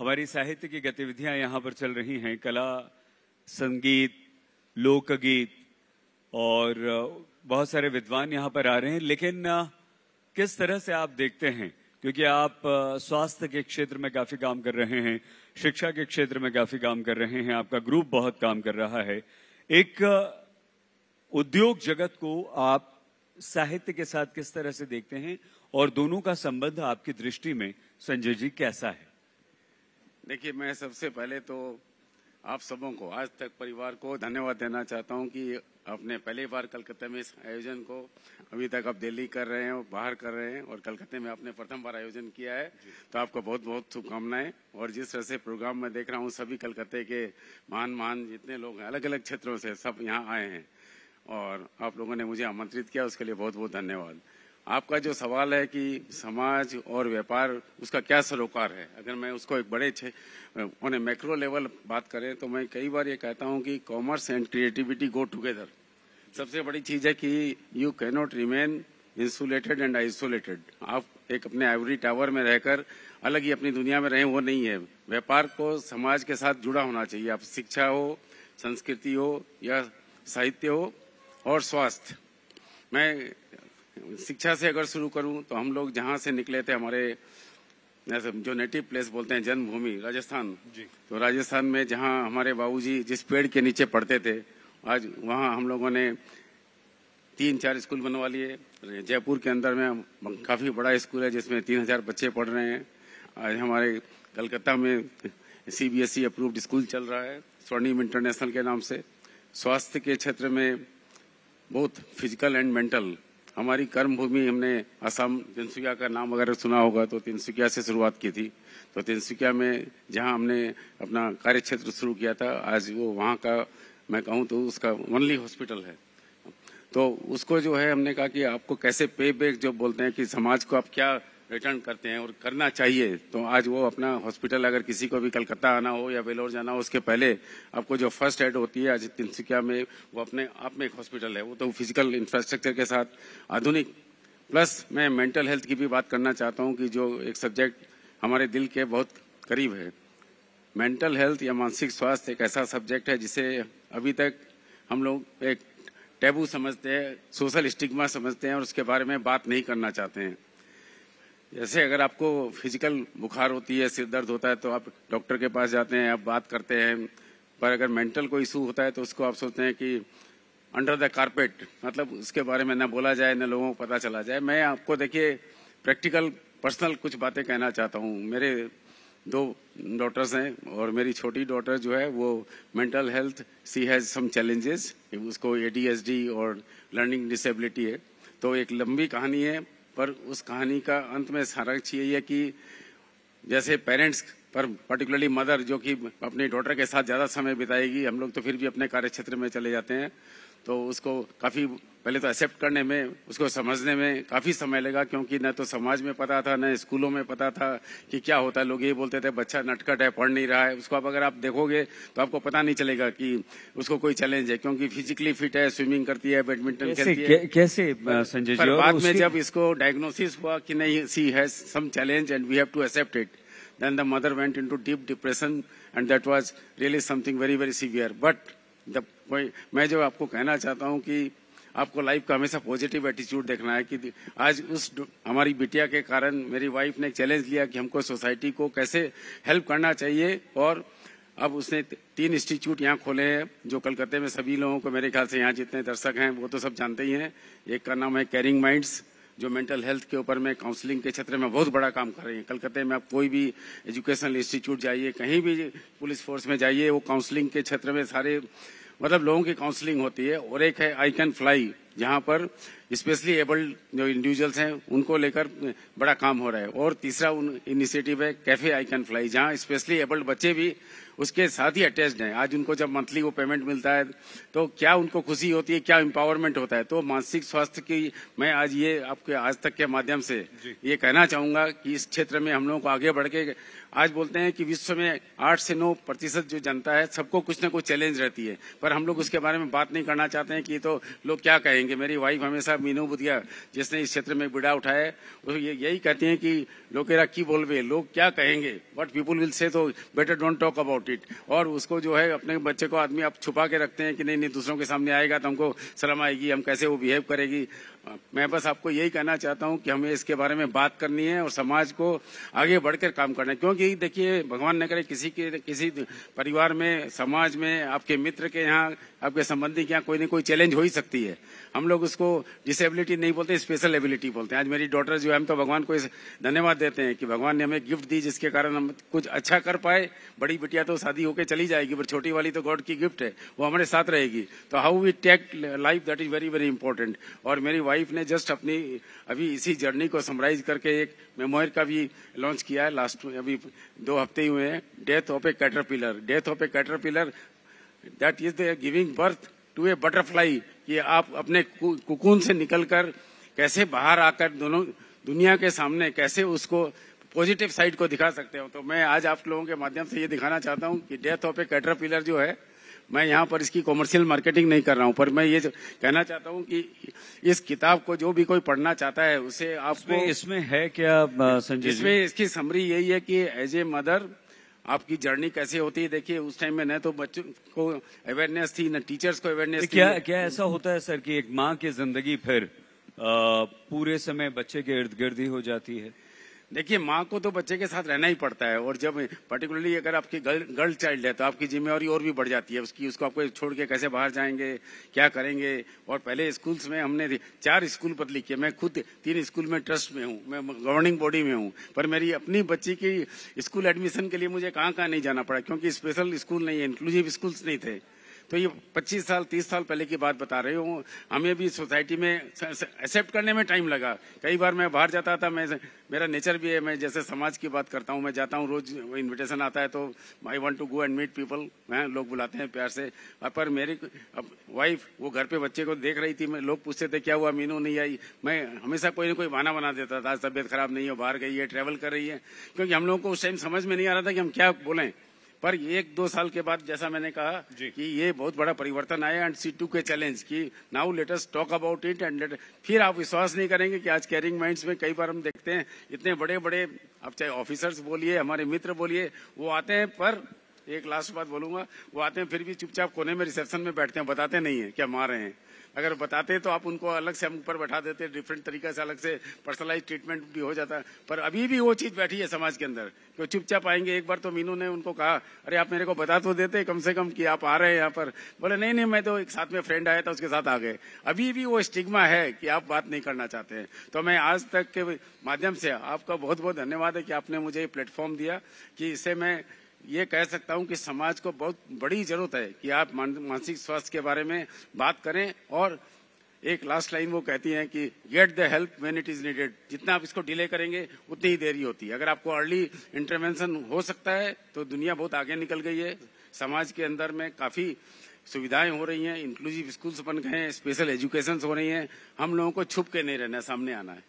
हमारी साहित्य की गतिविधियां यहाँ पर चल रही हैं। कला, संगीत, लोकगीत और बहुत सारे विद्वान यहाँ पर आ रहे हैं। लेकिन किस तरह से आप देखते हैं, क्योंकि आप स्वास्थ्य के क्षेत्र में काफी काम कर रहे हैं, शिक्षा के क्षेत्र में काफी काम कर रहे हैं, आपका ग्रुप बहुत काम कर रहा है, एक उद्योग जगत को आप साहित्य के साथ किस तरह से देखते हैं और दोनों का संबंध आपकी दृष्टि में संजय जी कैसा है? देखिए, मैं सबसे पहले तो आप सबों को, आज तक परिवार को धन्यवाद देना चाहता हूं कि आपने पहली बार कलकत्ता में इस आयोजन को, अभी तक आप दिल्ली कर रहे हैं और बाहर कर रहे हैं और कलकत्ते में आपने प्रथम बार आयोजन किया है, तो आपको बहुत बहुत शुभकामनाएं। और जिस तरह से प्रोग्राम में देख रहा हूं, सभी कलकत्ते के महान जितने लोग हैं, अलग अलग क्षेत्रों से सब यहाँ आए हैं और आप लोगों ने मुझे आमंत्रित किया, उसके लिए बहुत बहुत धन्यवाद। आपका जो सवाल है कि समाज और व्यापार, उसका क्या सरोकार है, अगर मैं उसको एक बड़े ऑन ए मैक्रो लेवल बात करें तो मैं कई बार ये कहता हूं कि commerce and creativity go together. सबसे बड़ी चीज है कि you can not remain insulated and isolated. आप एक अपने आइवरी टावर में रहकर अलग ही अपनी दुनिया में रहें, वो नहीं है। व्यापार को समाज के साथ जुड़ा होना चाहिए, आप शिक्षा हो, संस्कृति हो या साहित्य हो और स्वास्थ्य। मैं शिक्षा से अगर शुरू करूं तो हम लोग जहां से निकले थे, हमारे जो नेटिव प्लेस बोलते हैं, जन्मभूमि राजस्थान जी। तो राजस्थान में जहां हमारे बाबूजी जिस पेड़ के नीचे पढ़ते थे, आज वहां हम लोगों ने 3-4 स्कूल बनवा लिए। जयपुर के अंदर में काफी बड़ा स्कूल है जिसमें 3000 बच्चे पढ़ रहे हैं। आज हमारे कलकत्ता में CBSE अप्रूव्ड स्कूल चल रहा है, स्वर्णिम इंटरनेशनल के नाम से। स्वास्थ्य के क्षेत्र में बहुत फिजिकल एंड मेंटल, हमारी कर्म भूमि, हमने असम तिनसुकिया का नाम अगर सुना होगा तो तिनसुकिया से शुरुआत की थी। तो तिनसुकिया में जहां हमने अपना कार्य क्षेत्र शुरू किया था, आज वो वहां का मैं कहूं तो उसका ओनली हॉस्पिटल है। तो उसको जो है हमने कहा कि आपको कैसे पे बैक जो बोलते हैं कि समाज को आप क्या रिटर्न करते हैं और करना चाहिए, तो आज वो अपना हॉस्पिटल, अगर किसी को भी कलकत्ता आना हो या वेलोर जाना हो, उसके पहले आपको जो फर्स्ट एड होती है आज तिनसुकिया में, वो अपने आप में एक हॉस्पिटल है। वो तो फिजिकल इंफ्रास्ट्रक्चर के साथ आधुनिक, प्लस मैं मेंटल हेल्थ की भी बात करना चाहता हूं कि जो एक सब्जेक्ट हमारे दिल के बहुत करीब है। मेंटल हेल्थ या मानसिक स्वास्थ्य एक ऐसा सब्जेक्ट है जिसे अभी तक हम लोग एक टैबू समझते हैं, सोशल स्टिग्मा समझते हैं और उसके बारे में बात नहीं करना चाहते हैं। जैसे अगर आपको फिजिकल बुखार होती है, सिर दर्द होता है, तो आप डॉक्टर के पास जाते हैं, आप बात करते हैं, पर अगर मेंटल कोई इशू होता है तो उसको आप सोचते हैं कि अंडर द कारपेट, मतलब उसके बारे में न बोला जाए, न लोगों को पता चला जाए। मैं आपको देखिए प्रैक्टिकल पर्सनल कुछ बातें कहना चाहता हूँ। मेरे 2 डॉटर्स हैं और मेरी छोटी डॉटर जो है वो mental health, she has some challenges, उसको ADHD और लर्निंग डिसेबिलिटी है। तो एक लंबी कहानी है, पर उस कहानी का अंत में सारांश यही है कि जैसे पेरेंट्स, पर पर्टिकुलरली मदर जो कि अपनी डॉटर के साथ ज्यादा समय बिताएगी, हम लोग तो फिर भी अपने कार्य क्षेत्र में चले जाते हैं, तो उसको काफी पहले तो एक्सेप्ट करने में, उसको समझने में काफी समय लगा, क्योंकि न तो समाज में पता था, न स्कूलों में पता था कि क्या होता है। लोग ये बोलते थे बच्चा नटखट है, पढ़ नहीं रहा है। उसको अब अगर आप देखोगे तो आपको पता नहीं चलेगा कि उसको कोई चैलेंज है, क्योंकि फिजिकली फिट है, स्विमिंग करती है, बैडमिंटन खेलती है। कैसे संजय जी? बाद में जब इसको डायग्नोसिस हुआ कि नहीं, she has some challenge and we have to accept it, then the mother went into deep depression and that was really something very very severe. But मैं जो आपको कहना चाहता हूं कि आपको लाइफ का हमेशा पॉजिटिव एटीट्यूड देखना है कि आज उस हमारी बिटिया के कारण मेरी वाइफ ने एक चैलेंज लिया कि हमको सोसाइटी को कैसे हेल्प करना चाहिए, और अब उसने 3 इंस्टीट्यूट यहाँ खोले हैं जो कलकत्ते में सभी लोगों को, मेरे ख्याल से यहाँ जितने दर्शक हैं वो तो सब जानते ही हैं। एक का नाम है केयरिंग माइंड्स, जो मेंटल हेल्थ के ऊपर में काउंसलिंग के क्षेत्र में बहुत बड़ा काम कर रही है। कलकत्ते में आप कोई भी एजुकेशनल इंस्टीट्यूट जाइए, कहीं भी पुलिस फोर्स में जाइए, वो काउंसलिंग के क्षेत्र में सारे मतलब लोगों की काउंसलिंग होती है। और एक है आई कैन फ्लाई, जहां पर स्पेशली एबल्ड जो इंडिविजुअल्स हैं उनको लेकर बड़ा काम हो रहा है। और तीसरा इनिशिएटिव है कैफे आई कैन फ्लाई, जहां स्पेशली एबल्ड बच्चे भी उसके साथ ही अटैच्ड हैं। आज उनको जब मंथली वो पेमेंट मिलता है तो क्या उनको खुशी होती है, क्या एम्पावरमेंट होता है। तो मानसिक स्वास्थ्य की मैं आज ये आपके आज तक के माध्यम से ये कहना चाहूंगा कि इस क्षेत्र में हम लोगों को आगे बढ़ के, आज बोलते हैं कि विश्व में 8 से 9% जो जनता है सबको कुछ न कुछ चैलेंज रहती है, पर हम लोग उसके बारे में बात नहीं करना चाहते हैं कि तो लोग क्या कहेंगे। मेरी वाइफ हमेशा मीनू बुधिया जिसने इस क्षेत्र में बिड़ा उठाया है, वो यही कहती हैं कि लोकेरा की बोलवे, लोग क्या कहेंगे, व्हाट पीपल विल से, तो better don't talk about it. और उसको जो है अपने बच्चे को आदमी आप छुपा के रखते हैं कि नहीं दूसरों के सामने आएगा तो हमको शर्म आएगी, हम कैसे वो बिहेव करेगी। मैं बस आपको यही कहना चाहता हूं कि हमें इसके बारे में बात करनी है और समाज को आगे बढ़कर काम करना है। क्योंकि देखिए, भगवान न करे किसी परिवार में, समाज में, आपके मित्र के यहाँ, आपके संबंधी के यहाँ कोई न कोई चैलेंज हो ही सकती है। हम लोग उसको डिसेबिलिटी नहीं बोलते, स्पेशल एबिलिटी बोलते हैं। आज मेरी डॉटर जो है, हम तो भगवान को धन्यवाद देते हैं कि भगवान ने हमें गिफ्ट दी जिसके कारण हम कुछ अच्छा कर पाए। बड़ी बिटिया तो शादी होकर चली जाएगी, पर छोटी वाली तो गॉड की गिफ्ट है, वो हमारे साथ रहेगी। तो how we take life, that is very very important. और मेरी वाइफ ने जस्ट अपनी अभी इसी जर्नी को समराइज करके एक मेमोयर का भी लॉन्च किया है, लास्ट अभी 2 हफ्ते ही हुए हैं, death of a caterpillar. Death of a caterpillar, that is the giving birth to a butterfly, कि आप अपने कुकून से निकलकर कैसे बाहर आकर दोनों दुनिया के सामने कैसे उसको पॉजिटिव साइड को दिखा सकते हो। तो मैं आज आप लोगों के माध्यम से ये दिखाना चाहता हूँ कि डेथ ऑफ ए कैटरपिलर जो है, मैं यहाँ पर इसकी कॉमर्शियल मार्केटिंग नहीं कर रहा हूँ, पर मैं ये कहना चाहता हूँ कि इस किताब को जो भी कोई पढ़ना चाहता है उसे आपको इसमें है क्या संजय? इसमें इसकी समरी यही है कि एज ए मदर आपकी जर्नी कैसे होती है। देखिए, उस टाइम में न तो बच्चों को अवेयरनेस थी, न टीचर्स को अवेयरनेस थी। क्या ऐसा होता है सर कि एक माँ की जिंदगी फिर पूरे समय बच्चे के इर्द गिर्द ही हो जाती है? देखिए, माँ को तो बच्चे के साथ रहना ही पड़ता है, और जब पर्टिकुलरली अगर आपकी गर्ल चाइल्ड है तो आपकी जिम्मेवारी और भी बढ़ जाती है उसको आपको छोड़ के कैसे बाहर जाएंगे, क्या करेंगे। और पहले स्कूल्स में हमने 4 स्कूल बदली किए। मैं खुद 3 स्कूल में ट्रस्ट में हूँ, मैं गवर्निंग बॉडी में हूँ, पर मेरी अपनी बच्ची की स्कूल एडमिशन के लिए मुझे कहाँ नहीं जाना पड़ा, क्योंकि स्पेशल स्कूल नहीं है, इंक्लूसिव स्कूल्स नहीं थे। तो ये 25 साल 30 साल पहले की बात बता रही हूँ। हमें भी सोसाइटी में एक्सेप्ट करने में टाइम लगा। कई बार मैं बाहर जाता था, मेरा नेचर भी है, मैं जैसे समाज की बात करता हूँ, मैं जाता हूँ, रोज इनविटेशन आता है तो I want to go and meet people, लोग बुलाते हैं प्यार से। पर मेरी वाइफ वो घर पे बच्चे को देख रही थी, लोग पूछते थे क्या हुआ मीनू नहीं आई, मैं हमेशा कोई ना कोई बहाना बना देता था, तबियत खराब नहीं है, बाहर गई है, ट्रैवल कर रही है, क्योंकि हम लोगों को उस टाइम समझ में नहीं आ रहा था कि हम क्या बोलें। पर 1-2 साल के बाद, जैसा मैंने कहा कि ये बहुत बड़ा परिवर्तन आया, एंड C2 के चैलेंज की now let us talk about it and फिर आप विश्वास नहीं करेंगे कि आज कैरिंग माइंड्स में कई बार हम देखते हैं इतने बड़े बड़े, आप चाहे ऑफिसर्स बोलिए, हमारे मित्र बोलिए, वो आते हैं, पर एक लास्ट बात बोलूंगा, वो आते हैं फिर भी चुपचाप कोने में रिसेप्शन में बैठते हैं, बताते नहीं है क्या मार रहे हैं। अगर बताते तो आप उनको अलग से हम ऊपर बैठा देते, डिफरेंट तरीके से अलग से पर्सनलाइज ट्रीटमेंट भी हो जाता। पर अभी भी वो चीज बैठी है समाज के अंदर, कि चुपचाप आएंगे। एक बार तो मीनू ने उनको कहा, अरे आप मेरे को बता तो देते कम से कम कि आप आ रहे हैं यहाँ पर। बोले नहीं, मैं तो एक साथ में फ्रेंड आया था, उसके साथ आ गए। अभी भी वो स्टिग्मा है कि आप बात नहीं करना चाहते हैं। तो मैं आज तक के माध्यम से आपका बहुत बहुत धन्यवाद है कि आपने मुझे ये प्लेटफॉर्म दिया, कि इससे मैं ये कह सकता हूं कि समाज को बहुत बड़ी जरूरत है कि आप मानसिक स्वास्थ्य के बारे में बात करें। और एक लास्ट लाइन वो कहती है कि get the help when it is needed. जितना आप इसको डिले करेंगे उतनी ही देरी होती है। अगर आपको अर्ली इंटरवेंशन हो सकता है तो दुनिया बहुत आगे निकल गई है। समाज के अंदर में काफी सुविधाएं हो रही हैं, इंक्लूसिव स्कूल्स बन गए हैं, स्पेशल एजुकेशन हो रही हैं। हम लोगों को छुप के नहीं रहना, सामने आना है।